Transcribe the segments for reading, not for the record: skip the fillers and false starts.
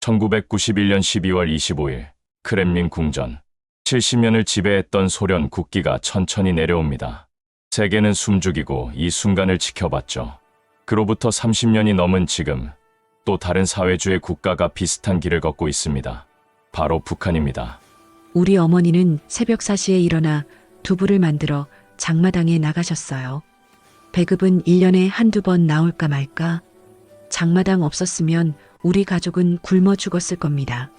1991년 12월 25일 크렘린 궁전. 70년을 지배했던 소련 국기가 천천히 내려옵니다. 세계는 숨죽이고 이 순간을 지켜봤죠. 그로부터 30년이 넘은 지금 또 다른 사회주의 국가가 비슷한 길을 걷고 있습니다. 바로 북한입니다. 우리 어머니는 새벽 4시에 일어나 두부를 만들어 장마당에 나가셨어요. 배급은 1년에 한두 번 나올까 말까. 장마당 없었으면 우리 가족은 굶어 죽었을 겁니다.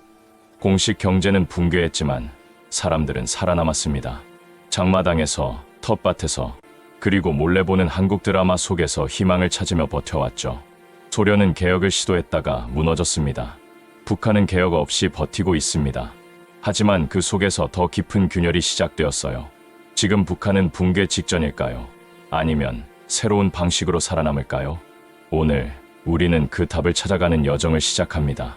공식 경제는 붕괴했지만 사람들은 살아남았습니다. 장마당에서, 텃밭에서, 그리고 몰래 보는 한국 드라마 속에서 희망을 찾으며 버텨왔죠. 소련은 개혁을 시도했다가 무너졌습니다. 북한은 개혁 없이 버티고 있습니다. 하지만 그 속에서 더 깊은 균열이 시작되었어요. 지금 북한은 붕괴 직전일까요? 아니면 새로운 방식으로 살아남을까요? 오늘 우리는 그 답을 찾아가는 여정을 시작합니다.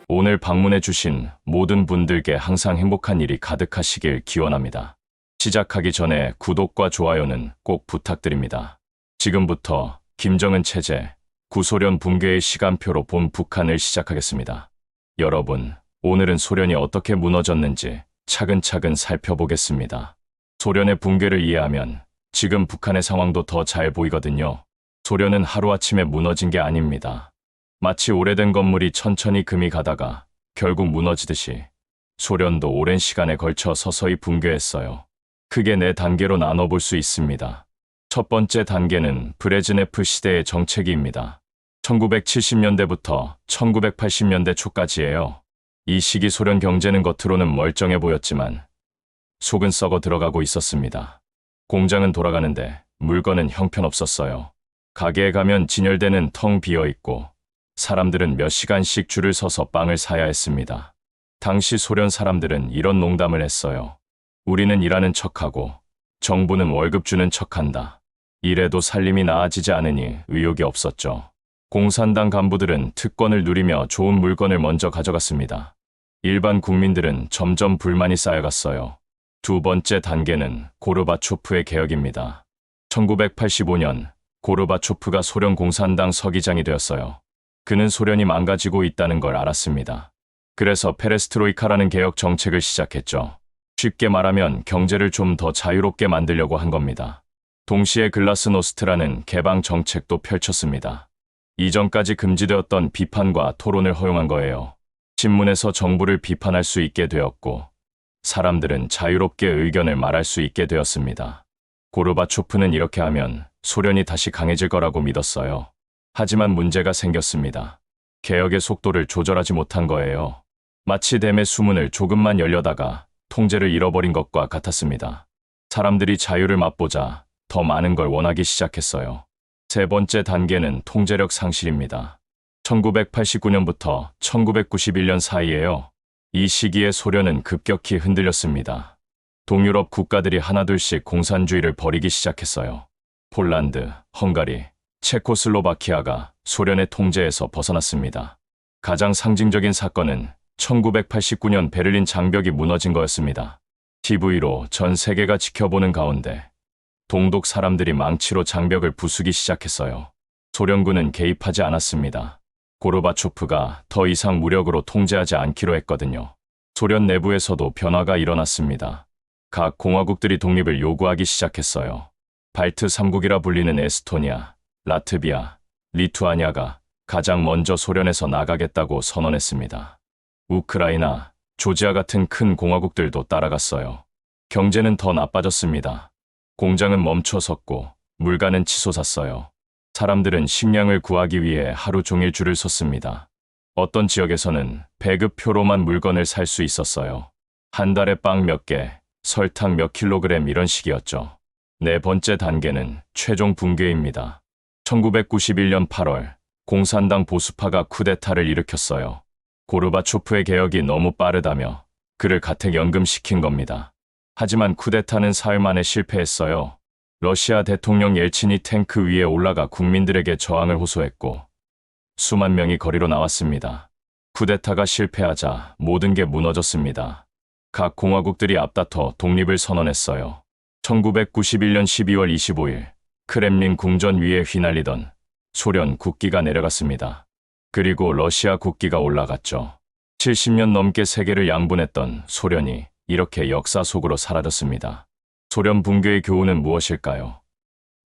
오늘 방문해 주신 모든 분들께 항상 행복한 일이 가득하시길 기원합니다. 시작하기 전에 구독과 좋아요는 꼭 부탁드립니다. 지금부터 김정은 체제, 구소련 붕괴의 시간표로 본 북한을 시작하겠습니다. 여러분, 오늘은 소련이 어떻게 무너졌는지 차근차근 살펴보겠습니다. 소련의 붕괴를 이해하면 지금 북한의 상황도 더 잘 보이거든요. 소련은 하루아침에 무너진 게 아닙니다. 마치 오래된 건물이 천천히 금이 가다가 결국 무너지듯이 소련도 오랜 시간에 걸쳐 서서히 붕괴했어요. 크게 4단계로 나눠볼 수 있습니다. 첫 번째 단계는 브레즈네프 시대의 정체기입니다. 1970년대부터 1980년대 초까지예요. 이 시기 소련 경제는 겉으로는 멀쩡해 보였지만 속은 썩어 들어가고 있었습니다. 공장은 돌아가는데 물건은 형편없었어요. 가게에 가면 진열대는 텅 비어 있고 사람들은 몇 시간씩 줄을 서서 빵을 사야 했습니다. 당시 소련 사람들은 이런 농담을 했어요. 우리는 일하는 척하고 정부는 월급 주는 척한다. 이래도 살림이 나아지지 않으니 의욕이 없었죠. 공산당 간부들은 특권을 누리며 좋은 물건을 먼저 가져갔습니다. 일반 국민들은 점점 불만이 쌓여갔어요. 두 번째 단계는 고르바초프의 개혁입니다. 1985년 고르바초프가 소련 공산당 서기장이 되었어요. 그는 소련이 망가지고 있다는 걸 알았습니다. 그래서 페레스트로이카라는 개혁 정책을 시작했죠. 쉽게 말하면 경제를 좀 더 자유롭게 만들려고 한 겁니다. 동시에 글라스노스트라는 개방 정책도 펼쳤습니다. 이전까지 금지되었던 비판과 토론을 허용한 거예요. 신문에서 정부를 비판할 수 있게 되었고 사람들은 자유롭게 의견을 말할 수 있게 되었습니다. 고르바초프는 이렇게 하면 소련이 다시 강해질 거라고 믿었어요. 하지만 문제가 생겼습니다. 개혁의 속도를 조절하지 못한 거예요. 마치 댐의 수문을 조금만 열려다가 통제를 잃어버린 것과 같았습니다. 사람들이 자유를 맛보자 더 많은 걸 원하기 시작했어요. 세 번째 단계는 통제력 상실입니다. 1989년부터 1991년 사이에요. 이 시기에 소련은 급격히 흔들렸습니다. 동유럽 국가들이 하나둘씩 공산주의를 버리기 시작했어요. 폴란드, 헝가리, 체코슬로바키아가 소련의 통제에서 벗어났습니다. 가장 상징적인 사건은 1989년 베를린 장벽이 무너진 거였습니다. TV로 전 세계가 지켜보는 가운데 동독 사람들이 망치로 장벽을 부수기 시작했어요. 소련군은 개입하지 않았습니다. 고르바초프가 더 이상 무력으로 통제하지 않기로 했거든요. 소련 내부에서도 변화가 일어났습니다. 각 공화국들이 독립을 요구하기 시작했어요. 발트 3국이라 불리는 에스토니아, 라트비아, 리투아니아가 가장 먼저 소련에서 나가겠다고 선언했습니다. 우크라이나, 조지아 같은 큰 공화국들도 따라갔어요. 경제는 더 나빠졌습니다. 공장은 멈춰섰고 물가는 치솟았어요. 사람들은 식량을 구하기 위해 하루 종일 줄을 섰습니다. 어떤 지역에서는 배급표로만 물건을 살 수 있었어요. 한 달에 빵 몇 개, 설탕 몇 킬로그램 이런 식이었죠. 네 번째 단계는 최종 붕괴입니다. 1991년 8월 공산당 보수파가 쿠데타를 일으켰어요. 고르바초프의 개혁이 너무 빠르다며 그를 가택 연금시킨 겁니다. 하지만 쿠데타는 사흘 만에 실패했어요. 러시아 대통령 옐친이 탱크 위에 올라가 국민들에게 저항을 호소했고 수만 명이 거리로 나왔습니다. 쿠데타가 실패하자 모든 게 무너졌습니다. 각 공화국들이 앞다퉈 독립을 선언했어요. 1991년 12월 25일 크렘린 궁전 위에 휘날리던 소련 국기가 내려갔습니다. 그리고 러시아 국기가 올라갔죠. 70년 넘게 세계를 양분했던 소련이 이렇게 역사 속으로 사라졌습니다. 소련 붕괴의 교훈은 무엇일까요?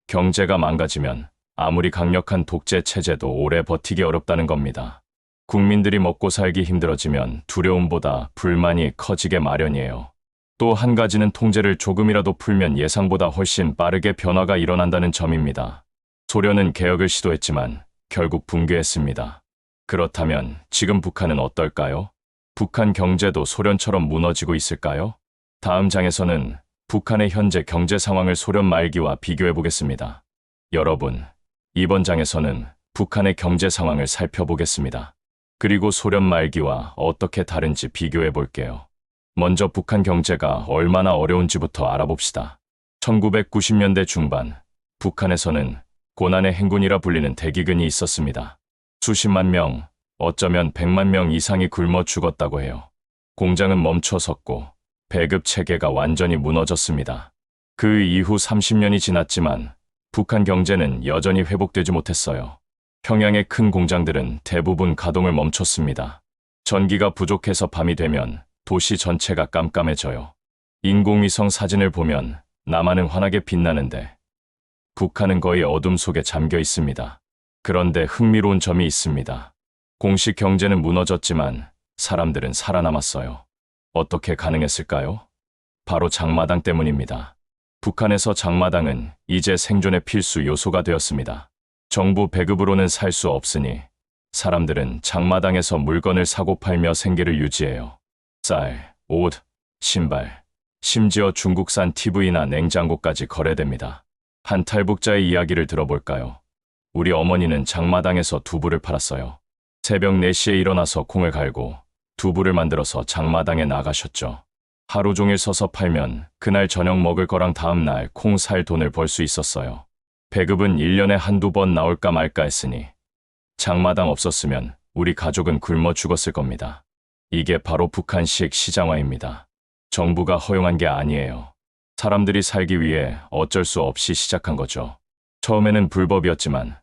경제가 망가지면 아무리 강력한 독재 체제도 오래 버티기 어렵다는 겁니다. 국민들이 먹고 살기 힘들어지면 두려움보다 불만이 커지게 마련이에요. 또 한 가지는 통제를 조금이라도 풀면 예상보다 훨씬 빠르게 변화가 일어난다는 점입니다. 소련은 개혁을 시도했지만 결국 붕괴했습니다. 그렇다면 지금 북한은 어떨까요? 북한 경제도 소련처럼 무너지고 있을까요? 다음 장에서는 북한의 현재 경제 상황을 소련 말기와 비교해 보겠습니다. 여러분, 이번 장에서는 북한의 경제 상황을 살펴보겠습니다. 그리고 소련 말기와 어떻게 다른지 비교해 볼게요. 먼저 북한 경제가 얼마나 어려운지부터 알아봅시다. 1990년대 중반, 북한에서는 고난의 행군이라 불리는 대기근이 있었습니다. 수십만 명, 어쩌면 100만 명 이상이 굶어 죽었다고 해요. 공장은 멈춰섰고 배급 체계가 완전히 무너졌습니다. 그 이후 30년이 지났지만 북한 경제는 여전히 회복되지 못했어요. 평양의 큰 공장들은 대부분 가동을 멈췄습니다. 전기가 부족해서 밤이 되면 도시 전체가 깜깜해져요. 인공위성 사진을 보면 남한은 환하게 빛나는데 북한은 거의 어둠 속에 잠겨 있습니다. 그런데 흥미로운 점이 있습니다. 공식 경제는 무너졌지만 사람들은 살아남았어요. 어떻게 가능했을까요? 바로 장마당 때문입니다. 북한에서 장마당은 이제 생존의 필수 요소가 되었습니다. 정부 배급으로는 살 수 없으니 사람들은 장마당에서 물건을 사고 팔며 생계를 유지해요. 쌀, 옷, 신발, 심지어 중국산 TV나 냉장고까지 거래됩니다. 한 탈북자의 이야기를 들어볼까요? 우리 어머니는 장마당에서 두부를 팔았어요. 새벽 4시에 일어나서 콩을 갈고 두부를 만들어서 장마당에 나가셨죠. 하루 종일 서서 팔면 그날 저녁 먹을 거랑 다음날 콩 살 돈을 벌 수 있었어요. 배급은 1년에 한두 번 나올까 말까 했으니 장마당 없었으면 우리 가족은 굶어 죽었을 겁니다. 이게 바로 북한식 시장화입니다. 정부가 허용한 게 아니에요. 사람들이 살기 위해 어쩔 수 없이 시작한 거죠. 처음에는 불법이었지만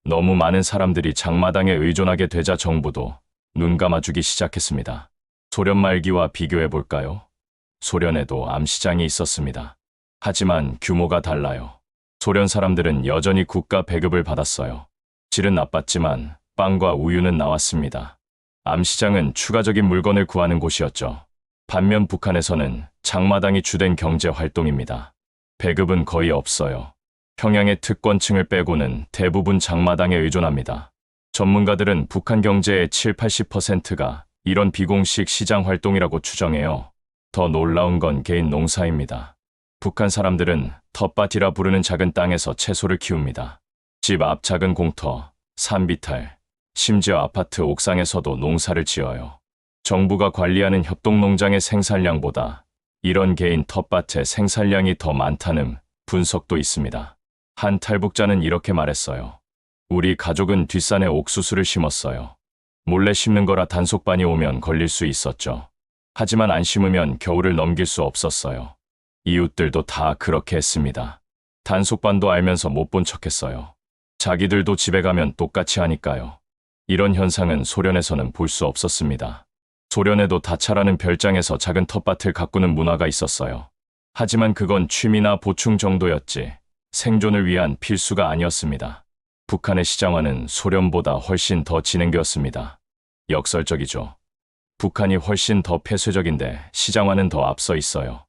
너무 많은 사람들이 장마당에 의존하게 되자 정부도 눈 감아주기 시작했습니다. 소련 말기와 비교해 볼까요? 소련에도 암시장이 있었습니다. 하지만 규모가 달라요. 소련 사람들은 여전히 국가 배급을 받았어요. 질은 나빴지만 빵과 우유는 나왔습니다. 암시장은 추가적인 물건을 구하는 곳이었죠. 반면 북한에서는 장마당이 주된 경제 활동입니다. 배급은 거의 없어요. 평양의 특권층을 빼고는 대부분 장마당에 의존합니다. 전문가들은 북한 경제의 7~80%가 이런 비공식 시장 활동이라고 추정해요. 더 놀라운 건 개인 농사입니다. 북한 사람들은 텃밭이라 부르는 작은 땅에서 채소를 키웁니다. 집 앞 작은 공터, 산비탈, 심지어 아파트 옥상에서도 농사를 지어요. 정부가 관리하는 협동농장의 생산량보다 이런 개인 텃밭의 생산량이 더 많다는 분석도 있습니다. 한 탈북자는 이렇게 말했어요. 우리 가족은 뒷산에 옥수수를 심었어요. 몰래 심는 거라 단속반이 오면 걸릴 수 있었죠. 하지만 안 심으면 겨울을 넘길 수 없었어요. 이웃들도 다 그렇게 했습니다. 단속반도 알면서 못 본 척했어요. 자기들도 집에 가면 똑같이 하니까요. 이런 현상은 소련에서는 볼 수 없었습니다. 소련에도 다차라는 별장에서 작은 텃밭을 가꾸는 문화가 있었어요. 하지만 그건 취미나 보충 정도였지 생존을 위한 필수가 아니었습니다. 북한의 시장화는 소련보다 훨씬 더 진행되었습니다. 역설적이죠. 북한이 훨씬 더 폐쇄적인데 시장화는 더 앞서 있어요.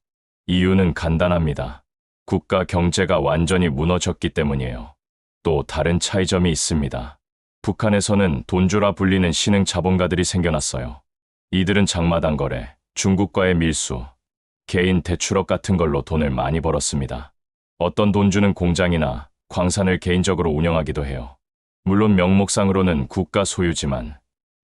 이유는 간단합니다. 국가 경제가 완전히 무너졌기 때문이에요. 또 다른 차이점이 있습니다. 북한에서는 돈주라 불리는 신흥 자본가들이 생겨났어요. 이들은 장마당 거래, 중국과의 밀수, 개인 대출업 같은 걸로 돈을 많이 벌었습니다. 어떤 돈주는 공장이나 광산을 개인적으로 운영하기도 해요. 물론 명목상으로는 국가 소유지만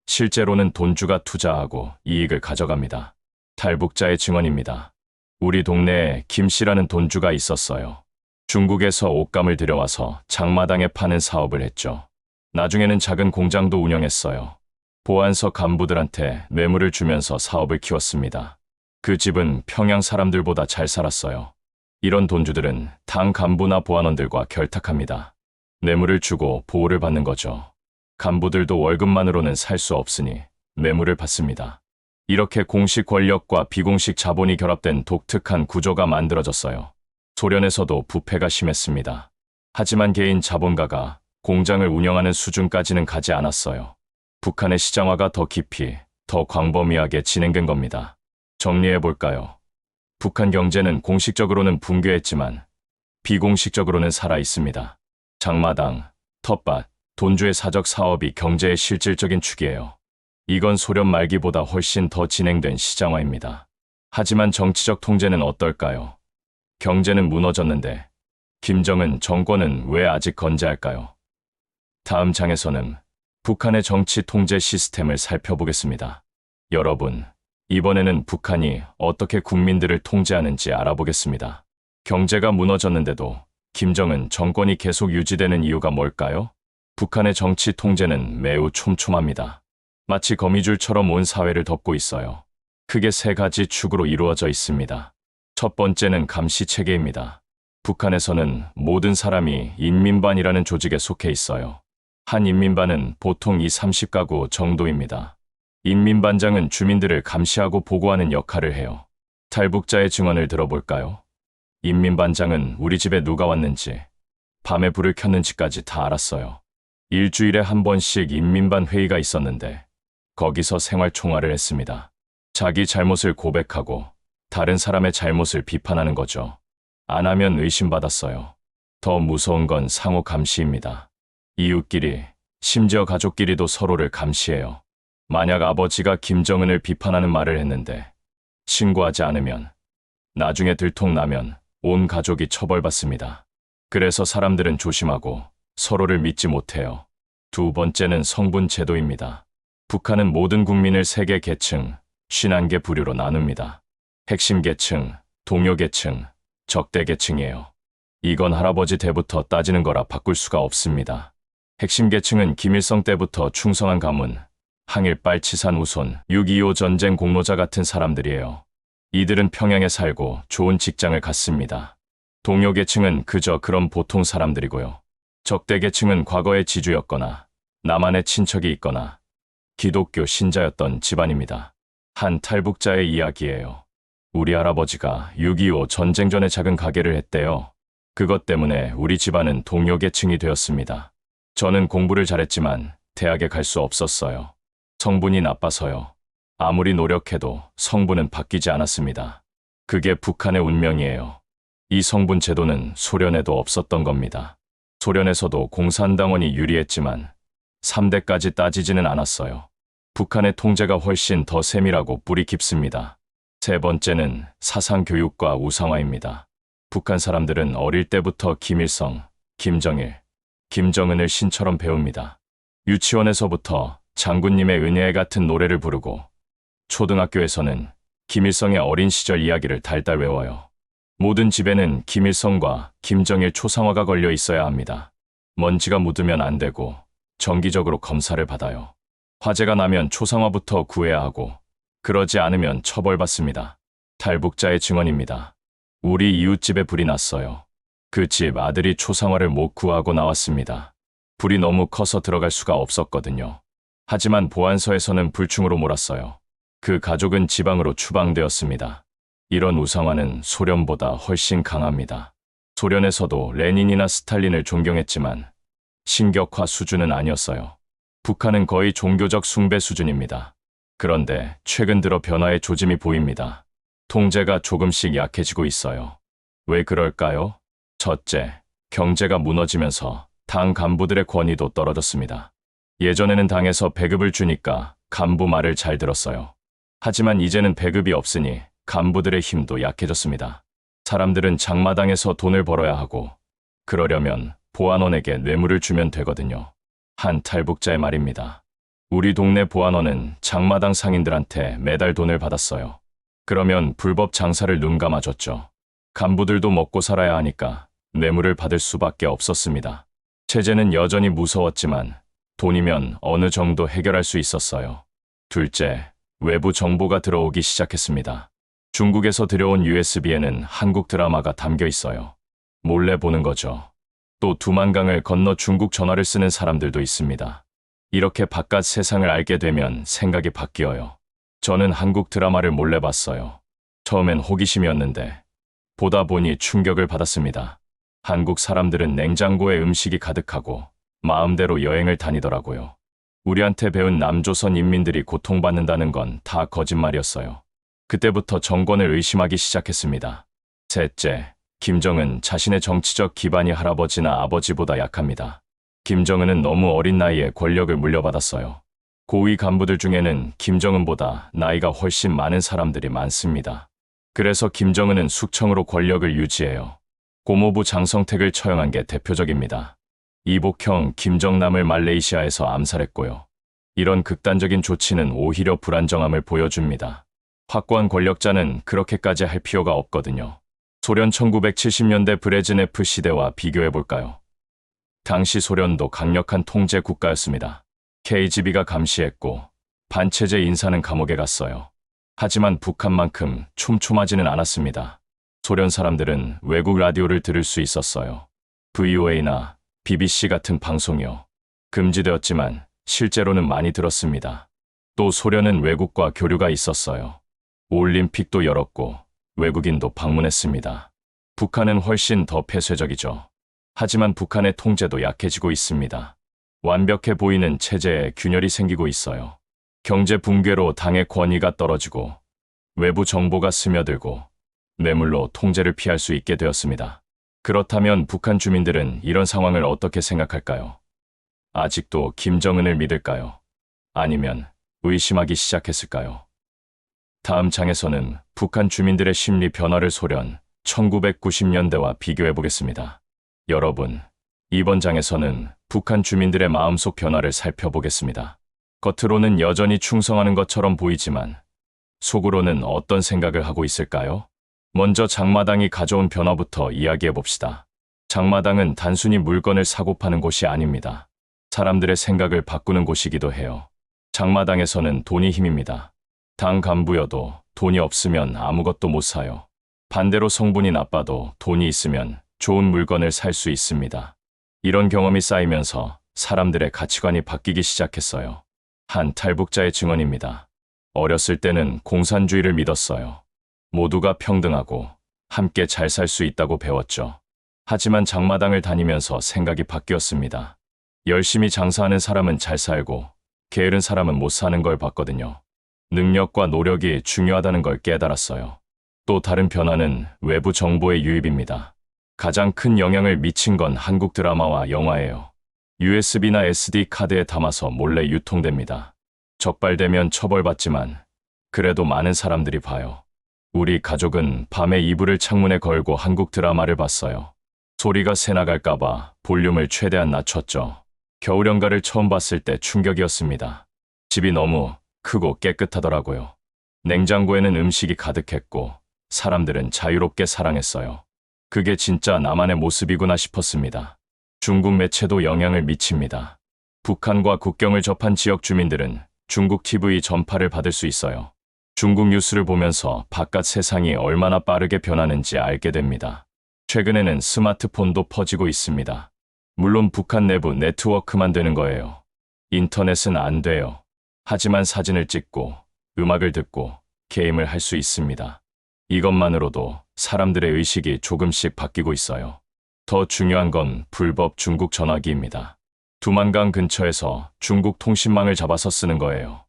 실제로는 돈주가 투자하고 이익을 가져갑니다. 탈북자의 증언입니다. 우리 동네에 김씨라는 돈주가 있었어요. 중국에서 옷감을 들여와서 장마당에 파는 사업을 했죠. 나중에는 작은 공장도 운영했어요. 보안서 간부들한테 뇌물을 주면서 사업을 키웠습니다. 그 집은 평양 사람들보다 잘 살았어요. 이런 돈주들은 당 간부나 보안원들과 결탁합니다. 뇌물을 주고 보호를 받는 거죠. 간부들도 월급만으로는 살 수 없으니 뇌물을 받습니다. 이렇게 공식 권력과 비공식 자본이 결합된 독특한 구조가 만들어졌어요. 소련에서도 부패가 심했습니다. 하지만 개인 자본가가 공장을 운영하는 수준까지는 가지 않았어요. 북한의 시장화가 더 깊이, 더 광범위하게 진행된 겁니다. 정리해볼까요? 북한 경제는 공식적으로는 붕괴했지만 비공식적으로는 살아있습니다. 장마당, 텃밭, 돈주의 사적 사업이 경제의 실질적인 축이에요. 이건 소련 말기보다 훨씬 더 진행된 시장화입니다. 하지만 정치적 통제는 어떨까요? 경제는 무너졌는데 김정은 정권은 왜 아직 건재할까요? 다음 장에서는 북한의 정치 통제 시스템을 살펴보겠습니다. 여러분, 이번에는 북한이 어떻게 국민들을 통제하는지 알아보겠습니다. 경제가 무너졌는데도 김정은 정권이 계속 유지되는 이유가 뭘까요? 북한의 정치 통제는 매우 촘촘합니다. 마치 거미줄처럼 온 사회를 덮고 있어요. 크게 세 가지 축으로 이루어져 있습니다. 첫 번째는 감시 체계입니다. 북한에서는 모든 사람이 인민반이라는 조직에 속해 있어요. 한 인민반은 보통 20-30가구 정도입니다. 인민반장은 주민들을 감시하고 보고하는 역할을 해요. 탈북자의 증언을 들어볼까요? 인민반장은 우리 집에 누가 왔는지, 밤에 불을 켰는지까지 다 알았어요. 일주일에 한 번씩 인민반 회의가 있었는데 거기서 생활총화를 했습니다. 자기 잘못을 고백하고 다른 사람의 잘못을 비판하는 거죠. 안 하면 의심받았어요. 더 무서운 건 상호 감시입니다. 이웃끼리, 심지어 가족끼리도 서로를 감시해요. 만약 아버지가 김정은을 비판하는 말을 했는데 신고하지 않으면 나중에 들통나면 온 가족이 처벌받습니다. 그래서 사람들은 조심하고 서로를 믿지 못해요. 두 번째는 성분 제도입니다. 북한은 모든 국민을 3개 계층, 51개 부류로 나눕니다. 핵심 계층, 동료 계층, 적대 계층이에요. 이건 할아버지 때부터 따지는 거라 바꿀 수가 없습니다. 핵심 계층은 김일성 때부터 충성한 가문, 항일빨 치산 우손, 6.25 전쟁 공로자 같은 사람들이에요. 이들은 평양에 살고 좋은 직장을 갖습니다. 동료 계층은 그저 그런 보통 사람들이고요. 적대 계층은 과거의 지주였거나 남한의 친척이 있거나 기독교 신자였던 집안입니다. 한 탈북자의 이야기예요. 우리 할아버지가 6.25 전쟁 전에 작은 가게를 했대요. 그것 때문에 우리 집안은 동료 계층이 되었습니다. 저는 공부를 잘했지만 대학에 갈 수 없었어요. 성분이 나빠서요. 아무리 노력해도 성분은 바뀌지 않았습니다. 그게 북한의 운명이에요. 이 성분 제도는 소련에도 없었던 겁니다. 소련에서도 공산당원이 유리했지만 3대까지 따지지는 않았어요. 북한의 통제가 훨씬 더 세밀하고 뿌리 깊습니다. 세 번째는 사상 교육과 우상화입니다. 북한 사람들은 어릴 때부터 김일성, 김정일, 김정은을 신처럼 배웁니다. 유치원에서부터 장군님의 은혜 같은 노래를 부르고 초등학교에서는 김일성의 어린 시절 이야기를 달달 외워요. 모든 집에는 김일성과 김정일 초상화가 걸려 있어야 합니다. 먼지가 묻으면 안 되고 정기적으로 검사를 받아요. 화재가 나면 초상화부터 구해야 하고 그러지 않으면 처벌받습니다. 탈북자의 증언입니다. 우리 이웃집에 불이 났어요. 그 집 아들이 초상화를 못 구하고 나왔습니다. 불이 너무 커서 들어갈 수가 없었거든요. 하지만 보안소에서는 불충으로 몰았어요. 그 가족은 지방으로 추방되었습니다. 이런 우상화는 소련보다 훨씬 강합니다. 소련에서도 레닌이나 스탈린을 존경했지만 신격화 수준은 아니었어요. 북한은 거의 종교적 숭배 수준입니다. 그런데 최근 들어 변화의 조짐이 보입니다. 통제가 조금씩 약해지고 있어요. 왜 그럴까요? 첫째, 경제가 무너지면서 당 간부들의 권위도 떨어졌습니다. 예전에는 당에서 배급을 주니까 간부 말을 잘 들었어요. 하지만 이제는 배급이 없으니 간부들의 힘도 약해졌습니다. 사람들은 장마당에서 돈을 벌어야 하고 그러려면 보안원에게 뇌물을 주면 되거든요. 한 탈북자의 말입니다. 우리 동네 보안원은 장마당 상인들한테 매달 돈을 받았어요. 그러면 불법 장사를 눈 감아줬죠. 간부들도 먹고 살아야 하니까 뇌물을 받을 수밖에 없었습니다. 체제는 여전히 무서웠지만 돈이면 어느 정도 해결할 수 있었어요. 둘째, 외부 정보가 들어오기 시작했습니다. 중국에서 들여온 USB에는 한국 드라마가 담겨 있어요. 몰래 보는 거죠. 또 두만강을 건너 중국 전화를 쓰는 사람들도 있습니다. 이렇게 바깥 세상을 알게 되면 생각이 바뀌어요. 저는 한국 드라마를 몰래 봤어요. 처음엔 호기심이었는데 보다 보니 충격을 받았습니다. 한국 사람들은 냉장고에 음식이 가득하고 마음대로 여행을 다니더라고요. 우리한테 배운 남조선 인민들이 고통받는다는 건 다 거짓말이었어요. 그때부터 정권을 의심하기 시작했습니다. 셋째, 김정은 자신의 정치적 기반이 할아버지나 아버지보다 약합니다. 김정은은 너무 어린 나이에 권력을 물려받았어요. 고위 간부들 중에는 김정은보다 나이가 훨씬 많은 사람들이 많습니다. 그래서 김정은은 숙청으로 권력을 유지해요. 고모부 장성택을 처형한 게 대표적입니다. 이복형 김정남을 말레이시아에서 암살했고요. 이런 극단적인 조치는 오히려 불안정함을 보여줍니다. 확고한 권력자는 그렇게까지 할 필요가 없거든요. 소련 1970년대 브레즈네프 시대와 비교해볼까요? 당시 소련도 강력한 통제 국가였습니다. KGB가 감시했고 반체제 인사는 감옥에 갔어요. 하지만 북한만큼 촘촘하지는 않았습니다. 소련 사람들은 외국 라디오를 들을 수 있었어요. VOA나 BBC 같은 방송이요. 금지되었지만 실제로는 많이 들었습니다. 또 소련은 외국과 교류가 있었어요. 올림픽도 열었고 외국인도 방문했습니다. 북한은 훨씬 더 폐쇄적이죠. 하지만 북한의 통제도 약해지고 있습니다. 완벽해 보이는 체제에 균열이 생기고 있어요. 경제 붕괴로 당의 권위가 떨어지고 외부 정보가 스며들고 뇌물로 통제를 피할 수 있게 되었습니다. 그렇다면 북한 주민들은 이런 상황을 어떻게 생각할까요? 아직도 김정은을 믿을까요? 아니면 의심하기 시작했을까요? 다음 장에서는 북한 주민들의 심리 변화를 소련 1990년대와 비교해 보겠습니다. 여러분, 이번 장에서는 북한 주민들의 마음속 변화를 살펴보겠습니다. 겉으로는 여전히 충성하는 것처럼 보이지만 속으로는 어떤 생각을 하고 있을까요? 먼저 장마당이 가져온 변화부터 이야기해 봅시다. 장마당은 단순히 물건을 사고 파는 곳이 아닙니다. 사람들의 생각을 바꾸는 곳이기도 해요. 장마당에서는 돈이 힘입니다. 당 간부여도 돈이 없으면 아무것도 못 사요. 반대로 성분이 나빠도 돈이 있으면 좋은 물건을 살 수 있습니다. 이런 경험이 쌓이면서 사람들의 가치관이 바뀌기 시작했어요. 한 탈북자의 증언입니다. 어렸을 때는 공산주의를 믿었어요. 모두가 평등하고 함께 잘 살 수 있다고 배웠죠. 하지만 장마당을 다니면서 생각이 바뀌었습니다. 열심히 장사하는 사람은 잘 살고 게으른 사람은 못 사는 걸 봤거든요. 능력과 노력이 중요하다는 걸 깨달았어요. 또 다른 변화는 외부 정보의 유입입니다. 가장 큰 영향을 미친 건 한국 드라마와 영화예요. USB나 SD 카드에 담아서 몰래 유통됩니다. 적발되면 처벌받지만 그래도 많은 사람들이 봐요. 우리 가족은 밤에 이불을 창문에 걸고 한국 드라마를 봤어요. 소리가 새 나갈까봐 볼륨을 최대한 낮췄죠. 겨울연가를 처음 봤을 때 충격이었습니다. 집이 너무 크고 깨끗하더라고요. 냉장고에는 음식이 가득했고 사람들은 자유롭게 사랑했어요. 그게 진짜 나만의 모습이구나 싶었습니다. 중국 매체도 영향을 미칩니다. 북한과 국경을 접한 지역 주민들은 중국 TV 전파를 받을 수 있어요. 중국 뉴스를 보면서 바깥 세상이 얼마나 빠르게 변하는지 알게 됩니다. 최근에는 스마트폰도 퍼지고 있습니다. 물론 북한 내부 네트워크만 되는 거예요. 인터넷은 안 돼요. 하지만 사진을 찍고 음악을 듣고 게임을 할 수 있습니다. 이것만으로도 사람들의 의식이 조금씩 바뀌고 있어요. 더 중요한 건 불법 중국 전화기입니다. 두만강 근처에서 중국 통신망을 잡아서 쓰는 거예요.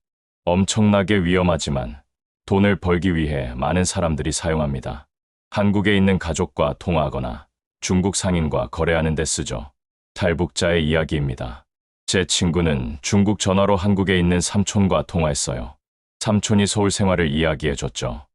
엄청나게 위험하지만 돈을 벌기 위해 많은 사람들이 사용합니다. 한국에 있는 가족과 통화하거나 중국 상인과 거래하는 데 쓰죠. 탈북자의 이야기입니다. 제 친구는 중국 전화로 한국에 있는 삼촌과 통화했어요. 삼촌이 서울 생활을 이야기해줬죠.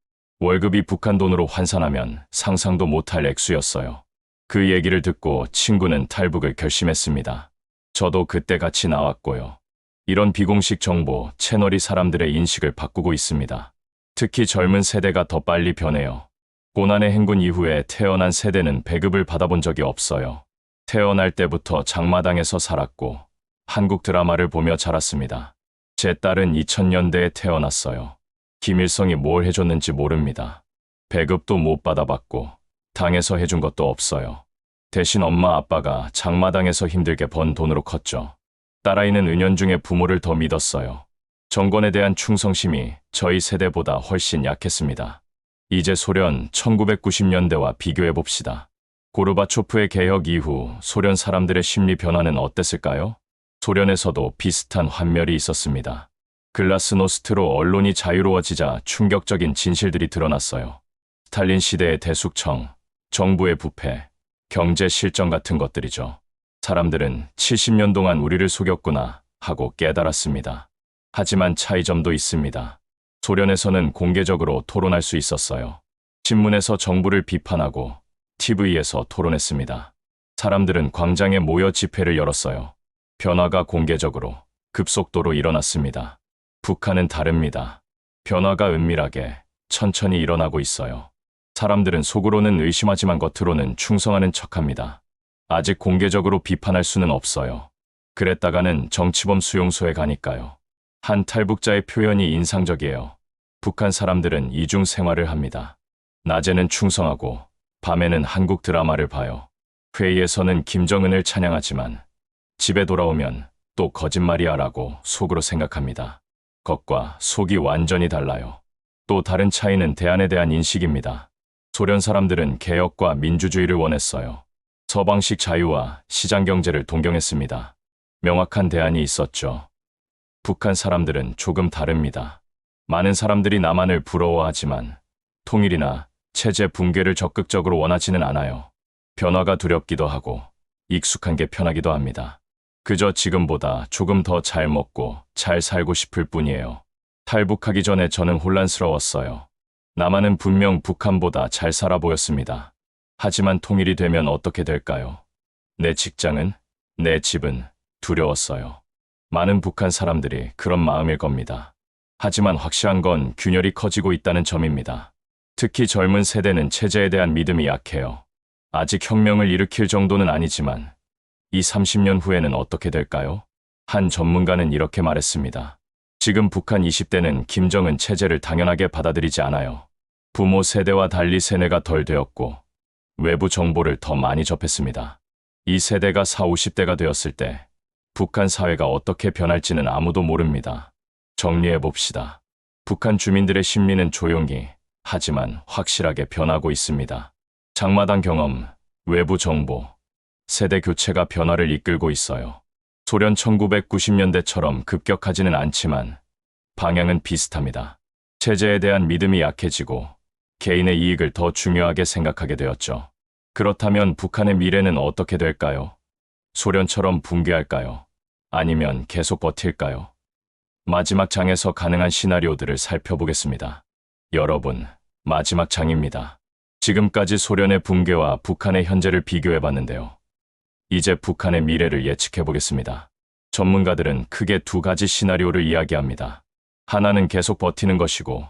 월급이 북한 돈으로 환산하면 상상도 못할 액수였어요. 그 얘기를 듣고 친구는 탈북을 결심했습니다. 저도 그때 같이 나왔고요. 이런 비공식 정보 채널이 사람들의 인식을 바꾸고 있습니다. 특히 젊은 세대가 더 빨리 변해요. 고난의 행군 이후에 태어난 세대는 배급을 받아본 적이 없어요. 태어날 때부터 장마당에서 살았고 한국 드라마를 보며 자랐습니다. 제 딸은 2000년대에 태어났어요. 김일성이 뭘 해줬는지 모릅니다. 배급도 못 받아봤고 당에서 해준 것도 없어요. 대신 엄마 아빠가 장마당에서 힘들게 번 돈으로 컸죠. 딸아이는 은연중에 부모를 더 믿었어요. 정권에 대한 충성심이 저희 세대보다 훨씬 약했습니다. 이제 소련 1990년대와 비교해 봅시다. 고르바초프의 개혁 이후 소련 사람들의 심리 변화는 어땠을까요? 소련에서도 비슷한 환멸이 있었습니다. 글라스노스트로 언론이 자유로워지자 충격적인 진실들이 드러났어요. 스탈린 시대의 대숙청, 정부의 부패, 경제 실정 같은 것들이죠. 사람들은 70년 동안 우리를 속였구나 하고 깨달았습니다. 하지만 차이점도 있습니다. 소련에서는 공개적으로 토론할 수 있었어요. 신문에서 정부를 비판하고 TV에서 토론했습니다. 사람들은 광장에 모여 집회를 열었어요. 변화가 공개적으로, 급속도로 일어났습니다. 북한은 다릅니다. 변화가 은밀하게, 천천히 일어나고 있어요. 사람들은 속으로는 의심하지만 겉으로는 충성하는 척합니다. 아직 공개적으로 비판할 수는 없어요. 그랬다가는 정치범 수용소에 가니까요. 한 탈북자의 표현이 인상적이에요. 북한 사람들은 이중 생활을 합니다. 낮에는 충성하고 밤에는 한국 드라마를 봐요. 회의에서는 김정은을 찬양하지만 집에 돌아오면 또 거짓말이야라고 속으로 생각합니다. 겉과 속이 완전히 달라요. 또 다른 차이는 대안에 대한 인식입니다. 소련 사람들은 개혁과 민주주의를 원했어요. 서방식 자유와 시장 경제를 동경했습니다. 명확한 대안이 있었죠. 북한 사람들은 조금 다릅니다. 많은 사람들이 남한을 부러워하지만 통일이나 체제 붕괴를 적극적으로 원하지는 않아요. 변화가 두렵기도 하고 익숙한 게 편하기도 합니다. 그저 지금보다 조금 더 잘 먹고 잘 살고 싶을 뿐이에요. 탈북하기 전에 저는 혼란스러웠어요. 남한은 분명 북한보다 잘 살아 보였습니다. 하지만 통일이 되면 어떻게 될까요? 내 직장은, 내 집은 두려웠어요. 많은 북한 사람들이 그런 마음일 겁니다. 하지만 확실한 건 균열이 커지고 있다는 점입니다. 특히 젊은 세대는 체제에 대한 믿음이 약해요. 아직 혁명을 일으킬 정도는 아니지만 이 30년 후에는 어떻게 될까요? 한 전문가는 이렇게 말했습니다. 지금 북한 20대는 김정은 체제를 당연하게 받아들이지 않아요. 부모 세대와 달리 세뇌가 덜 되었고 외부 정보를 더 많이 접했습니다. 이 세대가 40, 50대가 되었을 때 북한 사회가 어떻게 변할지는 아무도 모릅니다. 정리해 봅시다. 북한 주민들의 심리는 조용히 하지만 확실하게 변하고 있습니다. 장마당 경험, 외부 정보, 세대 교체가 변화를 이끌고 있어요. 소련 1990년대처럼 급격하지는 않지만 방향은 비슷합니다. 체제에 대한 믿음이 약해지고 개인의 이익을 더 중요하게 생각하게 되었죠. 그렇다면 북한의 미래는 어떻게 될까요? 소련처럼 붕괴할까요? 아니면 계속 버틸까요? 마지막 장에서 가능한 시나리오들을 살펴보겠습니다. 여러분, 마지막 장입니다. 지금까지 소련의 붕괴와 북한의 현재를 비교해봤는데요. 이제 북한의 미래를 예측해보겠습니다. 전문가들은 크게 두 가지 시나리오를 이야기합니다. 하나는 계속 버티는 것이고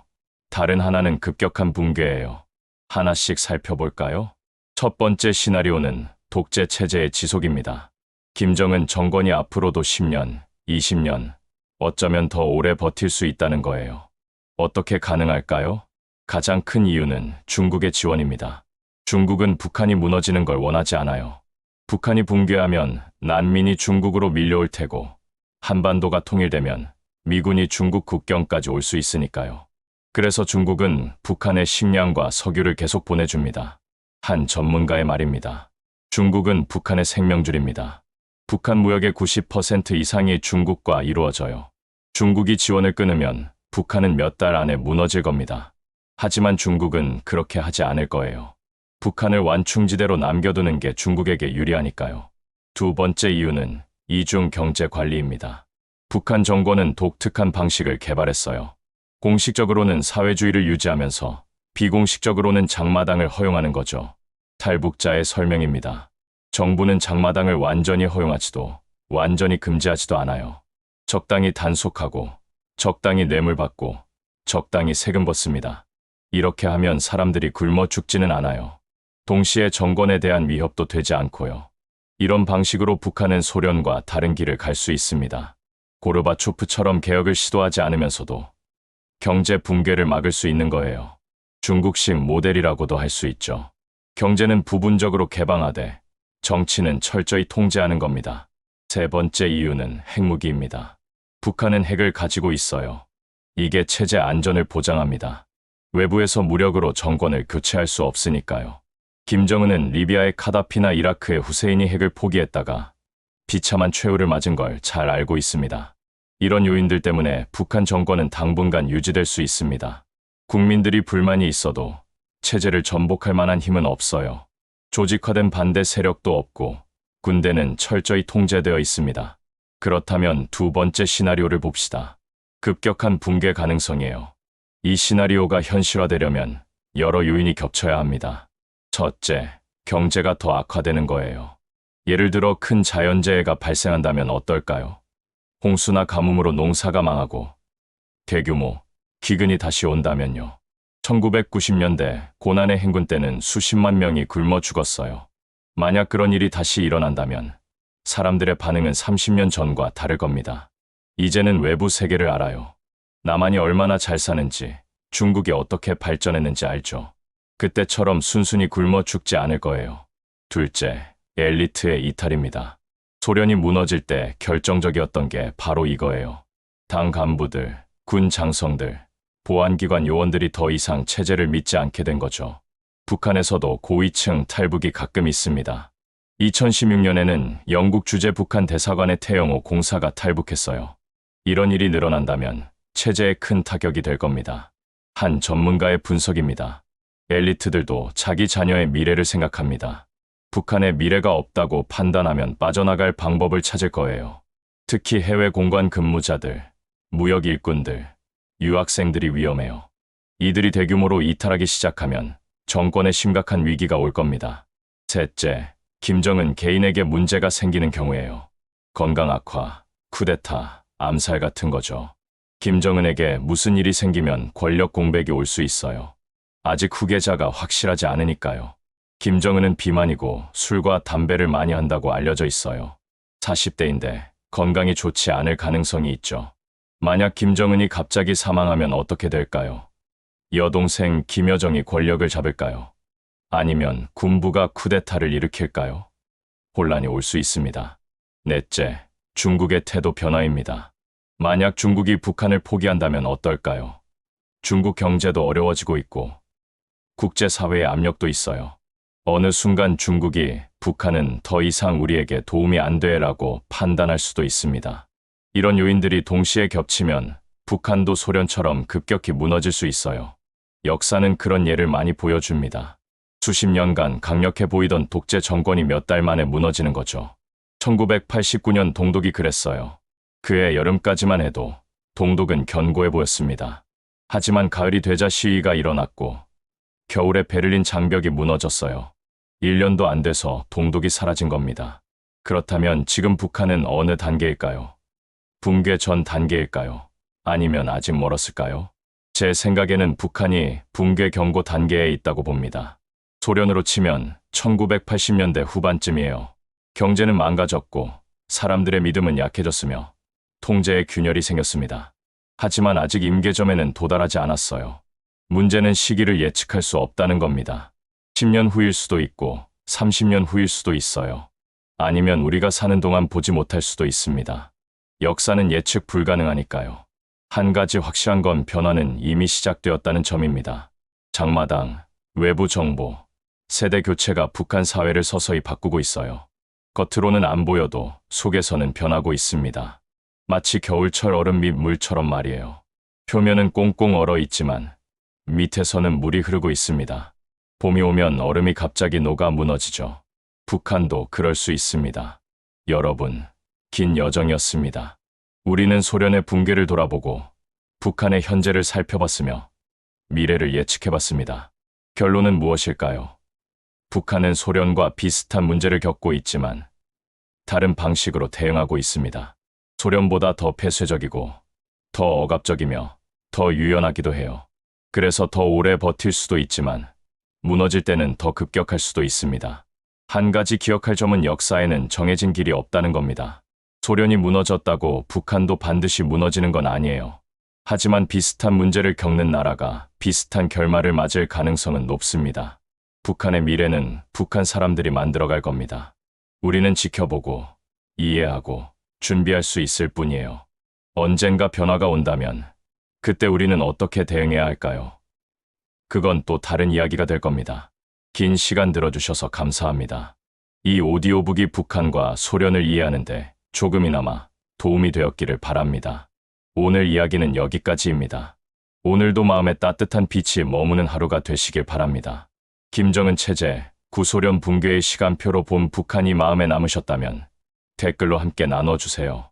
다른 하나는 급격한 붕괴예요. 하나씩 살펴볼까요? 첫 번째 시나리오는 독재 체제의 지속입니다. 김정은 정권이 앞으로도 10년, 20년, 어쩌면 더 오래 버틸 수 있다는 거예요. 어떻게 가능할까요? 가장 큰 이유는 중국의 지원입니다. 중국은 북한이 무너지는 걸 원하지 않아요. 북한이 붕괴하면 난민이 중국으로 밀려올 테고 한반도가 통일되면 미군이 중국 국경까지 올 수 있으니까요. 그래서 중국은 북한에 식량과 석유를 계속 보내줍니다. 한 전문가의 말입니다. 중국은 북한의 생명줄입니다. 북한 무역의 90% 이상이 중국과 이루어져요. 중국이 지원을 끊으면 북한은 몇 달 안에 무너질 겁니다. 하지만 중국은 그렇게 하지 않을 거예요. 북한을 완충지대로 남겨두는 게 중국에게 유리하니까요. 두 번째 이유는 이중 경제 관리입니다. 북한 정권은 독특한 방식을 개발했어요. 공식적으로는 사회주의를 유지하면서 비공식적으로는 장마당을 허용하는 거죠. 탈북자의 설명입니다. 정부는 장마당을 완전히 허용하지도 완전히 금지하지도 않아요. 적당히 단속하고 적당히 뇌물 받고 적당히 세금 벗습니다. 이렇게 하면 사람들이 굶어 죽지는 않아요. 동시에 정권에 대한 위협도 되지 않고요. 이런 방식으로 북한은 소련과 다른 길을 갈 수 있습니다. 고르바초프처럼 개혁을 시도하지 않으면서도 경제 붕괴를 막을 수 있는 거예요. 중국식 모델이라고도 할 수 있죠. 경제는 부분적으로 개방하되 정치는 철저히 통제하는 겁니다. 세 번째 이유는 핵무기입니다. 북한은 핵을 가지고 있어요. 이게 체제 안전을 보장합니다. 외부에서 무력으로 정권을 교체할 수 없으니까요. 김정은은 리비아의 카다피나 이라크의 후세인이 핵을 포기했다가 비참한 최후를 맞은 걸 잘 알고 있습니다. 이런 요인들 때문에 북한 정권은 당분간 유지될 수 있습니다. 국민들이 불만이 있어도 체제를 전복할 만한 힘은 없어요. 조직화된 반대 세력도 없고 군대는 철저히 통제되어 있습니다. 그렇다면 두 번째 시나리오를 봅시다. 급격한 붕괴 가능성이에요. 이 시나리오가 현실화되려면 여러 요인이 겹쳐야 합니다. 첫째, 경제가 더 악화되는 거예요. 예를 들어 큰 자연재해가 발생한다면 어떨까요? 홍수나 가뭄으로 농사가 망하고 대규모 기근이 다시 온다면요. 1990년대 고난의 행군 때는 수십만 명이 굶어 죽었어요. 만약 그런 일이 다시 일어난다면 사람들의 반응은 30년 전과 다를 겁니다. 이제는 외부 세계를 알아요. 남한이 얼마나 잘 사는지, 중국이 어떻게 발전했는지 알죠. 그때처럼 순순히 굶어 죽지 않을 거예요. 둘째, 엘리트의 이탈입니다. 소련이 무너질 때 결정적이었던 게 바로 이거예요. 당 간부들, 군 장성들, 보안기관 요원들이 더 이상 체제를 믿지 않게 된 거죠. 북한에서도 고위층 탈북이 가끔 있습니다. 2016년에는 영국 주재 북한 대사관의 태영호 공사가 탈북했어요. 이런 일이 늘어난다면 체제에 큰 타격이 될 겁니다. 한 전문가의 분석입니다. 엘리트들도 자기 자녀의 미래를 생각합니다. 북한의 미래가 없다고 판단하면 빠져나갈 방법을 찾을 거예요. 특히 해외 공관 근무자들, 무역 일꾼들, 유학생들이 위험해요. 이들이 대규모로 이탈하기 시작하면 정권에 심각한 위기가 올 겁니다. 셋째, 김정은 개인에게 문제가 생기는 경우예요. 건강 악화, 쿠데타, 암살 같은 거죠. 김정은에게 무슨 일이 생기면 권력 공백이 올 수 있어요. 아직 후계자가 확실하지 않으니까요. 김정은은 비만이고 술과 담배를 많이 한다고 알려져 있어요. 40대인데 건강이 좋지 않을 가능성이 있죠. 만약 김정은이 갑자기 사망하면 어떻게 될까요? 여동생 김여정이 권력을 잡을까요? 아니면 군부가 쿠데타를 일으킬까요? 혼란이 올 수 있습니다. 넷째, 중국의 태도 변화입니다. 만약 중국이 북한을 포기한다면 어떨까요? 중국 경제도 어려워지고 있고 국제사회의 압력도 있어요. 어느 순간 중국이 북한은 더 이상 우리에게 도움이 안 돼라고 판단할 수도 있습니다. 이런 요인들이 동시에 겹치면 북한도 소련처럼 급격히 무너질 수 있어요. 역사는 그런 예를 많이 보여줍니다. 수십 년간 강력해 보이던 독재 정권이 몇 달 만에 무너지는 거죠. 1989년 동독이 그랬어요. 그해 여름까지만 해도 동독은 견고해 보였습니다. 하지만 가을이 되자 시위가 일어났고 겨울에 베를린 장벽이 무너졌어요. 1년도 안 돼서 동독이 사라진 겁니다. 그렇다면 지금 북한은 어느 단계일까요? 붕괴 전 단계일까요? 아니면 아직 멀었을까요? 제 생각에는 북한이 붕괴 경고 단계에 있다고 봅니다. 소련으로 치면 1980년대 후반쯤이에요. 경제는 망가졌고 사람들의 믿음은 약해졌으며 통제에 균열이 생겼습니다. 하지만 아직 임계점에는 도달하지 않았어요. 문제는 시기를 예측할 수 없다는 겁니다. 10년 후일 수도 있고 30년 후일 수도 있어요. 아니면 우리가 사는 동안 보지 못할 수도 있습니다. 역사는 예측 불가능하니까요. 한 가지 확실한 건 변화는 이미 시작되었다는 점입니다. 장마당, 외부 정보, 세대 교체가 북한 사회를 서서히 바꾸고 있어요. 겉으로는 안 보여도 속에서는 변하고 있습니다. 마치 겨울철 얼음 밑 물처럼 말이에요. 표면은 꽁꽁 얼어 있지만 밑에서는 물이 흐르고 있습니다. 봄이 오면 얼음이 갑자기 녹아 무너지죠. 북한도 그럴 수 있습니다. 여러분, 긴 여정이었습니다. 우리는 소련의 붕괴를 돌아보고 북한의 현재를 살펴봤으며 미래를 예측해봤습니다. 결론은 무엇일까요? 북한은 소련과 비슷한 문제를 겪고 있지만 다른 방식으로 대응하고 있습니다. 소련보다 더 폐쇄적이고 더 억압적이며 더 유연하기도 해요. 그래서 더 오래 버틸 수도 있지만 무너질 때는 더 급격할 수도 있습니다. 한 가지 기억할 점은 역사에는 정해진 길이 없다는 겁니다. 소련이 무너졌다고 북한도 반드시 무너지는 건 아니에요. 하지만 비슷한 문제를 겪는 나라가 비슷한 결말을 맞을 가능성은 높습니다. 북한의 미래는 북한 사람들이 만들어갈 겁니다. 우리는 지켜보고 이해하고 준비할 수 있을 뿐이에요. 언젠가 변화가 온다면 그때 우리는 어떻게 대응해야 할까요? 그건 또 다른 이야기가 될 겁니다. 긴 시간 들어주셔서 감사합니다. 이 오디오북이 북한과 소련을 이해하는데 조금이나마 도움이 되었기를 바랍니다. 오늘 이야기는 여기까지입니다. 오늘도 마음에 따뜻한 빛이 머무는 하루가 되시길 바랍니다. 김정은 체제, 구소련 붕괴의 시간표로 본 북한이 마음에 남으셨다면 댓글로 함께 나눠주세요.